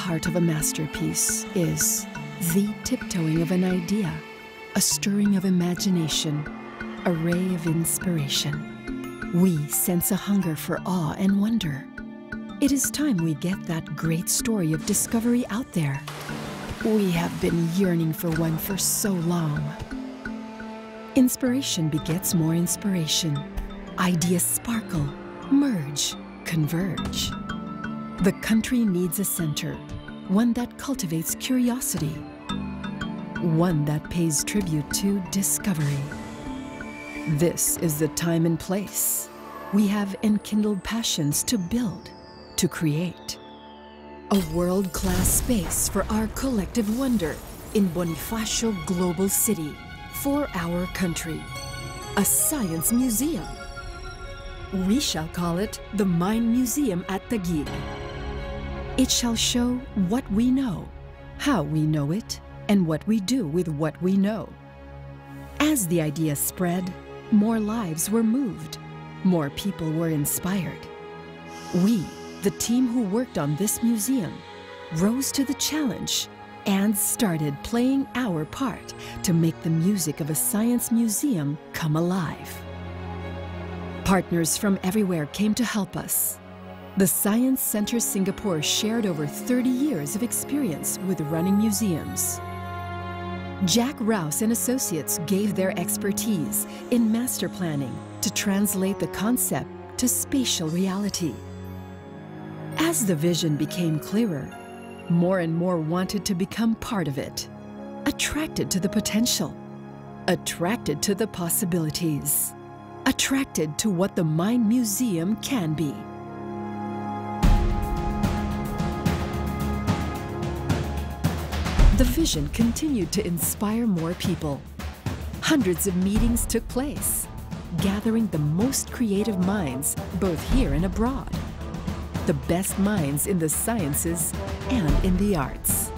heart of a masterpiece is the tiptoeing of an idea, a stirring of imagination, a ray of inspiration. We sense a hunger for awe and wonder. It is time we get that great story of discovery out there. We have been yearning for one for so long. Inspiration begets more inspiration. Ideas sparkle, merge, converge. The country needs a center, one that cultivates curiosity, one that pays tribute to discovery. This is the time and place. We have enkindled passions to build, to create. A world-class space for our collective wonder in Bonifacio Global City, for our country. A science museum. We shall call it the Mind Museum at Taguig. It shall show what we know, how we know it, and what we do with what we know. As the idea spread, more lives were moved, more people were inspired. We, the team who worked on this museum, rose to the challenge and started playing our part to make the music of a science museum come alive. Partners from everywhere came to help us. The Science Center Singapore shared over 30 years of experience with running museums. Jack Rouse and Associates gave their expertise in master planning to translate the concept to spatial reality. As the vision became clearer, more and more wanted to become part of it, attracted to the potential, attracted to the possibilities, attracted to what the Mind Museum can be. The vision continued to inspire more people. Hundreds of meetings took place, gathering the most creative minds both here and abroad. The best minds in the sciences and in the arts.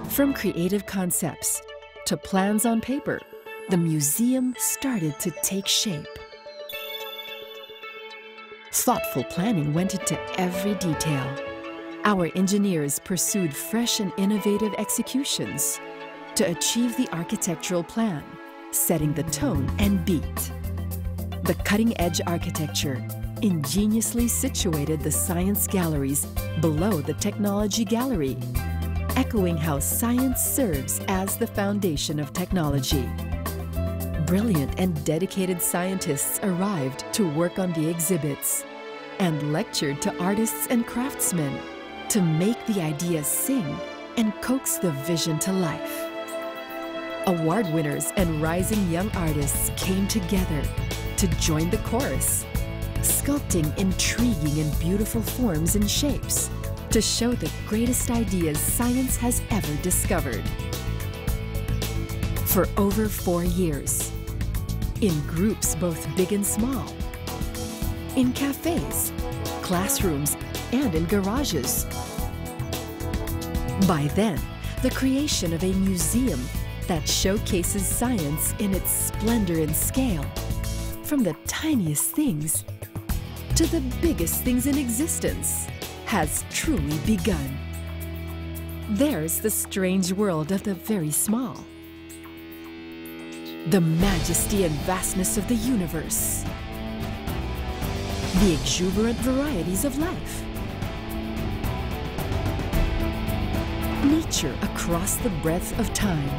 From creative concepts to plans on paper, the museum started to take shape. Thoughtful planning went into every detail. Our engineers pursued fresh and innovative executions to achieve the architectural plan, setting the tone and beat. The cutting-edge architecture ingeniously situated the science galleries below the technology gallery, echoing how science serves as the foundation of technology. Brilliant and dedicated scientists arrived to work on the exhibits and lectured to artists and craftsmen to make the ideas sing and coax the vision to life. Award winners and rising young artists came together to join the chorus, sculpting intriguing and beautiful forms and shapes to show the greatest ideas science has ever discovered. For over 4 years, in groups both big and small, in cafes, classrooms, and in garages. By then, the creation of a museum that showcases science in its splendor and scale, from the tiniest things to the biggest things in existence, has truly begun. There's the strange world of the very small, the majesty and vastness of the universe, the exuberant varieties of life, nature across the breadth of time,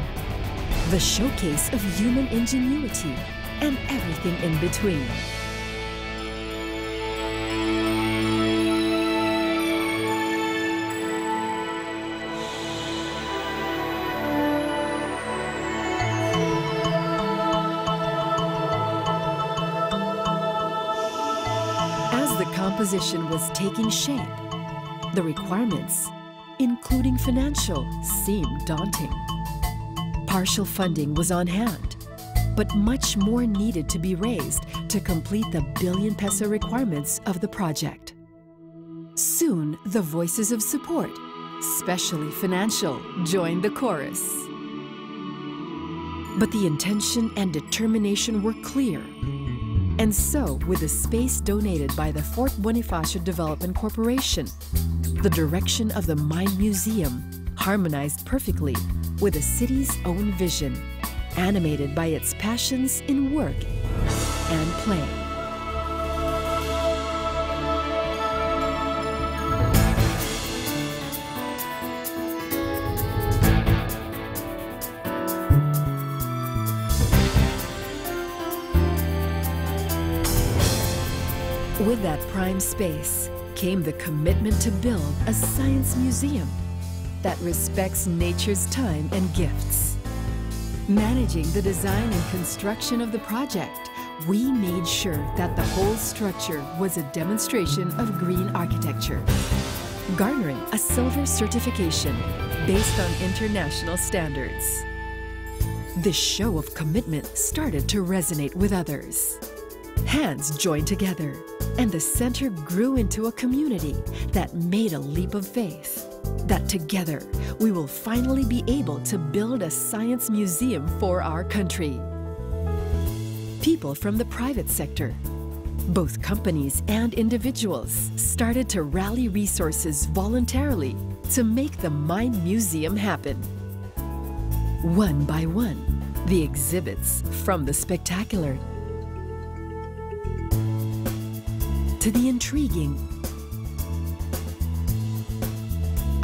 the showcase of human ingenuity, and everything in between. As the composition was taking shape, the requirements, including financial, seemed daunting. Partial funding was on hand, but much more needed to be raised to complete the billion-peso requirements of the project. Soon, the voices of support, especially financial, joined the chorus. But the intention and determination were clear. And so, with the space donated by the Fort Bonifacio Development Corporation, the direction of the Mind Museum harmonized perfectly with the city's own vision, animated by its passions in work and play. With that prime space came the commitment to build a science museum that respects nature's time and gifts. Managing the design and construction of the project, we made sure that the whole structure was a demonstration of green architecture, garnering a silver certification based on international standards. This show of commitment started to resonate with others. Hands joined together, and the center grew into a community that made a leap of faith that together we will finally be able to build a science museum for our country. People from the private sector, both companies and individuals, started to rally resources voluntarily to make the Mind Museum happen. One by one, the exhibits, from the spectacular to the intriguing,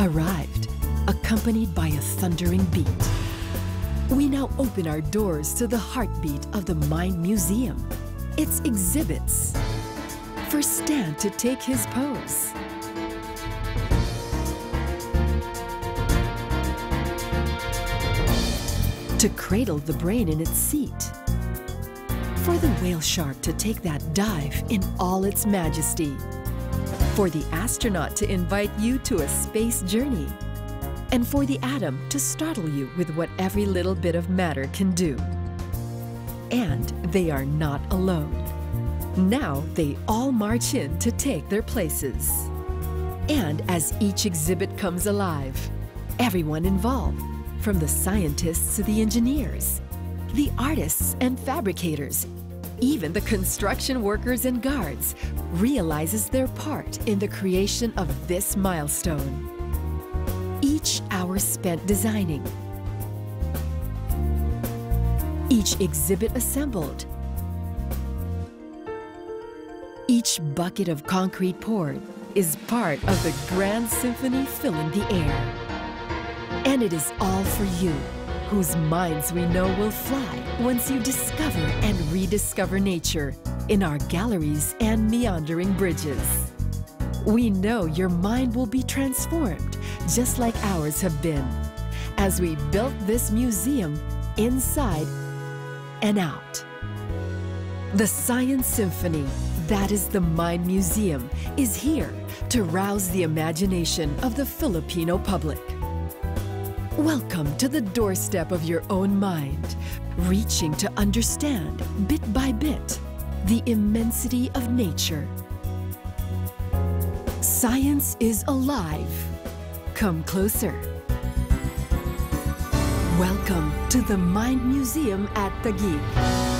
arrived, accompanied by a thundering beat. We now open our doors to the heartbeat of the Mind Museum, its exhibits. First stand to take his pose. To cradle the brain in its seat. For the whale shark to take that dive in all its majesty. For the astronaut to invite you to a space journey. And for the atom to startle you with what every little bit of matter can do. And they are not alone. Now they all march in to take their places. And as each exhibit comes alive, everyone involved, from the scientists to the engineers, the artists and fabricators, even the construction workers and guards, realizes their part in the creation of this milestone. Each hour spent designing, each exhibit assembled, each bucket of concrete poured is part of the grand symphony filling the air. And it is all for you, whose minds we know will fly once you discover and rediscover nature in our galleries and meandering bridges. We know your mind will be transformed, just like ours have been, as we built this museum inside and out. The Science Symphony, that is the Mind Museum, is here to rouse the imagination of the Filipino public. Welcome to the doorstep of your own mind, reaching to understand, bit by bit, the immensity of nature. Science is alive. Come closer. Welcome to the Mind Museum at Taguig.